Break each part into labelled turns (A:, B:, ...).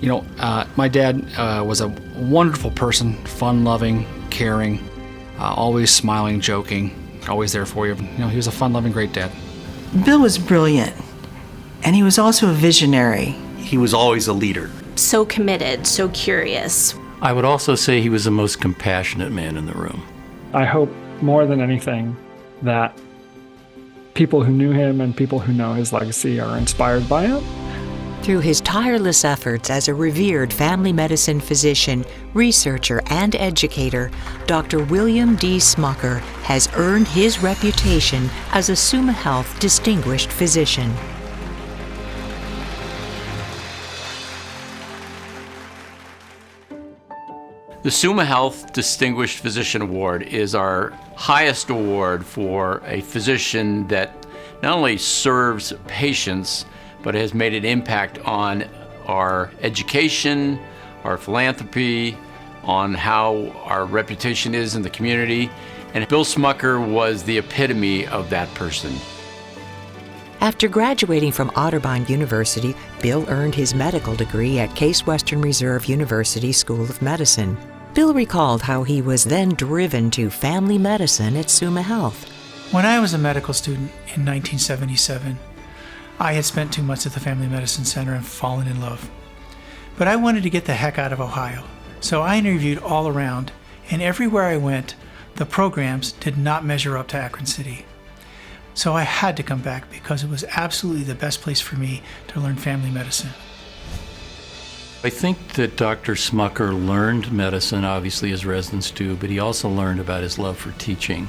A: My dad was a wonderful person, fun-loving, caring, always smiling, joking, always there for you. He was a fun-loving, great dad.
B: Bill was brilliant, and he was also a visionary.
C: He was always a leader.
D: So committed, so curious.
E: I would also say he was the most compassionate man in the room.
F: I hope more than anything that people who knew him and people who know his legacy are inspired by him.
G: Through his tireless efforts as a revered family medicine physician, researcher, and educator, Dr. William D. Smucker has earned his reputation as a Summa Health distinguished physician.
E: The Summa Health Distinguished Physician Award is our highest award for a physician that not only serves patients, but has made an impact on our education, our philanthropy, on how our reputation is in the community. And Bill Smucker was the epitome of that person.
G: After graduating from Otterbein University, Bill earned his medical degree at Case Western Reserve University School of Medicine. Bill recalled how he was then driven to family medicine at Summa Health.
H: When I was a medical student in 1977, I had spent 2 months at the Family Medicine Center and fallen in love. But I wanted to get the heck out of Ohio, so I interviewed all around, and everywhere I went, the programs did not measure up to Akron City. So I had to come back because it was absolutely the best place for me to learn family medicine.
E: I think that Dr. Smucker learned medicine, obviously, as residents do, but he also learned about his love for teaching.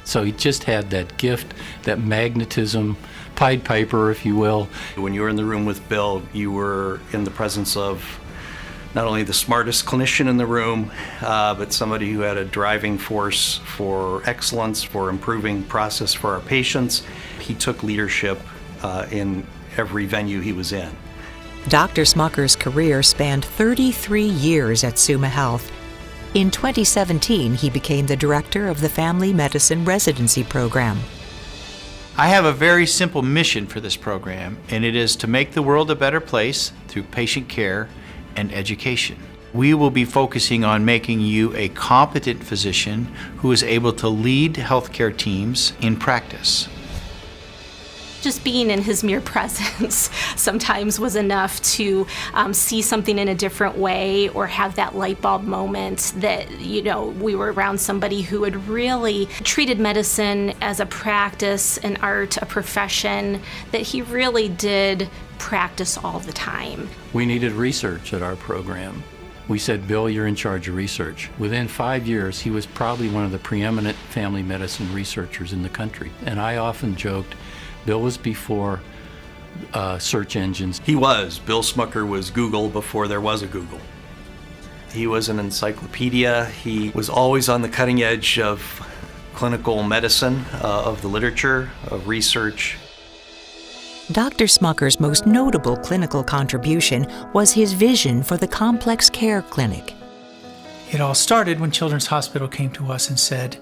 E: So he just had that gift, that magnetism, Pied Piper, if you will.
C: When you were in the room with Bill, you were in the presence of not only the smartest clinician in the room, but somebody who had a driving force for excellence, for improving process for our patients. He took leadership in every venue he was in.
G: Dr. Smucker's career spanned 33 years at Summa Health. In 2017, he became the director of the Family Medicine Residency Program.
I: I have a very simple mission for this program, and it is to make the world a better place through patient care and education. We will be focusing on making you a competent physician who is able to lead healthcare teams in practice.
D: Just being in his mere presence sometimes was enough to see something in a different way or have that light bulb moment that, we were around somebody who had really treated medicine as a practice, an art, a profession, that he really did practice all the time.
E: We needed research at our program. We said, Bill, you're in charge of research. Within 5 years, he was probably one of the preeminent family medicine researchers in the country. And I often joked, Bill was before search engines.
C: He was. Bill Smucker was Google before there was a Google. He was an encyclopedia. He was always on the cutting edge of clinical medicine, of the literature, of research.
G: Dr. Smucker's most notable clinical contribution was his vision for the complex care clinic.
H: It all started when Children's Hospital came to us and said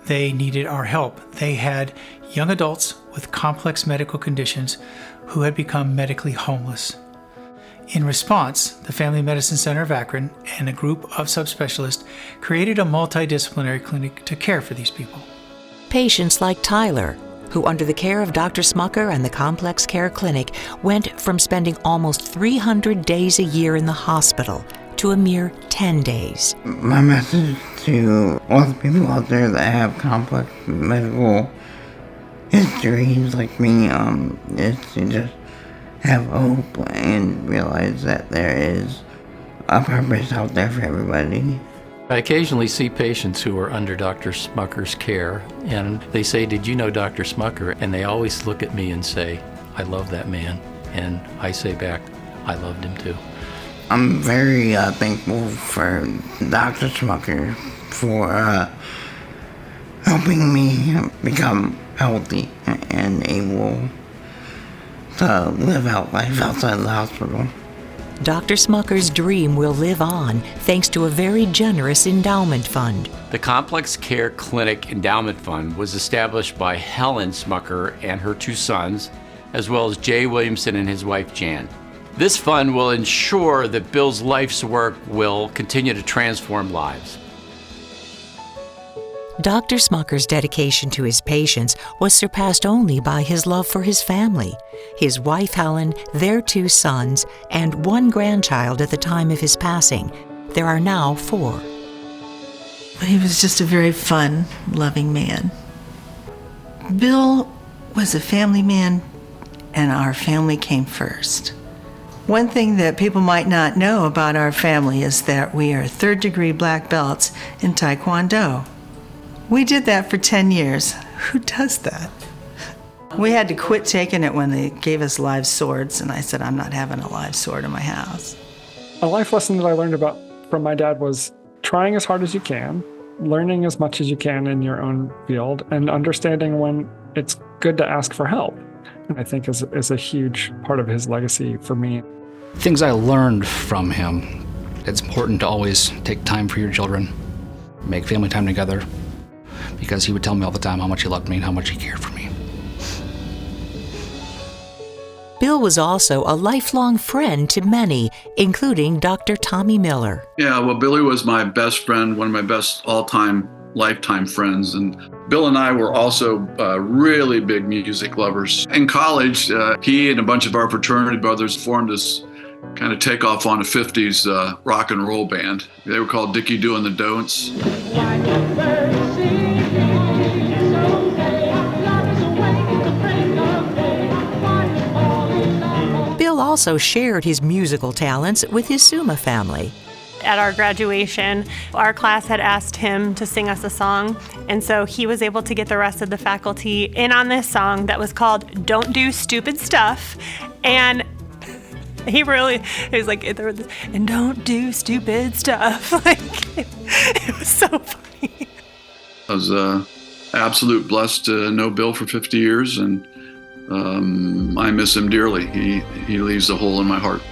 H: they needed our help. They had young adults with complex medical conditions who had become medically homeless. In response, the Family Medicine Center of Akron and a group of subspecialists created a multidisciplinary clinic to care for these people.
G: Patients like Tyler, who under the care of Dr. Smucker and the Complex Care Clinic went from spending almost 300 days a year in the hospital to a mere 10 days.
J: My message to all the people out there that have complex medical histories like me is to just have hope and realize that there is a purpose out there for everybody.
E: I occasionally see patients who are under Dr. Smucker's care, and they say, did you know Dr. Smucker? And they always look at me and say, I love that man. And I say back, I loved him too.
J: I'm very thankful for Dr. Smucker for helping me become healthy and able to live out life outside the hospital.
G: Dr. Smucker's dream will live on thanks to a very generous endowment fund.
E: The Complex Care Clinic Endowment Fund was established by Helen Smucker and her 2 sons, as well as Jay Williamson and his wife Jan. This fund will ensure that Bill's life's work will continue to transform lives.
G: Dr. Smucker's dedication to his patients was surpassed only by his love for his family, his wife Helen, their 2 sons, and 1 grandchild at the time of his passing. There are now 4.
B: He was just a very fun, loving man. Bill was a family man, and our family came first. One thing that people might not know about our family is that we are 3rd-degree black belts in Taekwondo. We did that for 10 years. Who does that? We had to quit taking it when they gave us live swords, and I said, I'm not having a live sword in my house.
F: A life lesson that I learned from my dad was trying as hard as you can, learning as much as you can in your own field, and understanding when it's good to ask for help. And I think is a huge part of his legacy for me.
A: Things I learned from him: it's important to always take time for your children, make family time together, because he would tell me all the time how much he loved me and how much he cared for me.
G: Bill was also a lifelong friend to many, including Dr. Tommy Miller.
K: Yeah, well, Billy was my best friend, one of my best all-time, lifetime friends. And Bill and I were also really big music lovers. In college, he and a bunch of our fraternity brothers formed this kind of takeoff on a 50s rock and roll band. They were called Dickie Doing the Don'ts.
G: Bill also shared his musical talents with his Summa family.
L: At our graduation, our class had asked him to sing us a song, and so he was able to get the rest of the faculty in on this song that was called Don't Do Stupid Stuff. And he was like, and don't do stupid stuff. Like, it was so funny.
K: I was absolute blessed to know Bill for 50 years, and I miss him dearly. He leaves a hole in my heart.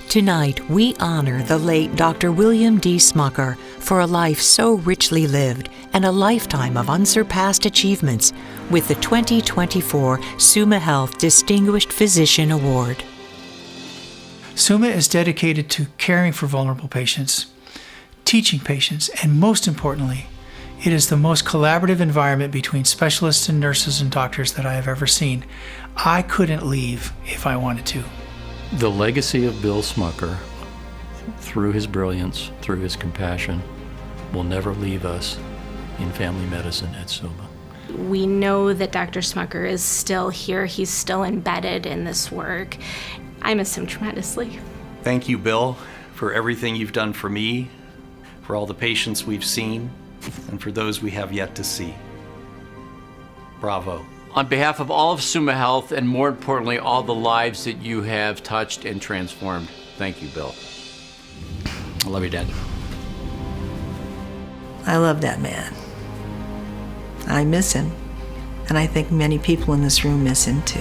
G: Tonight, we honor the late Dr. William D. Smucker for a life so richly lived and a lifetime of unsurpassed achievements with the 2024 Summa Health Distinguished Physician Award.
H: Summa is dedicated to caring for vulnerable patients, teaching patients, and most importantly, it is the most collaborative environment between specialists and nurses and doctors that I have ever seen. I couldn't leave if I wanted to.
M: The legacy of Bill Smucker, through his brilliance, through his compassion, will never leave us in family medicine at Summa.
D: We know that Dr. Smucker is still here. He's still embedded in this work. I miss him tremendously.
C: Thank you, Bill, for everything you've done for me, for all the patients we've seen, and for those we have yet to see. Bravo.
E: On behalf of all of Summa Health, and more importantly, all the lives that you have touched and transformed, thank you, Bill.
A: I love you, Dad.
B: I love that man. I miss him, and I think many people in this room miss him too.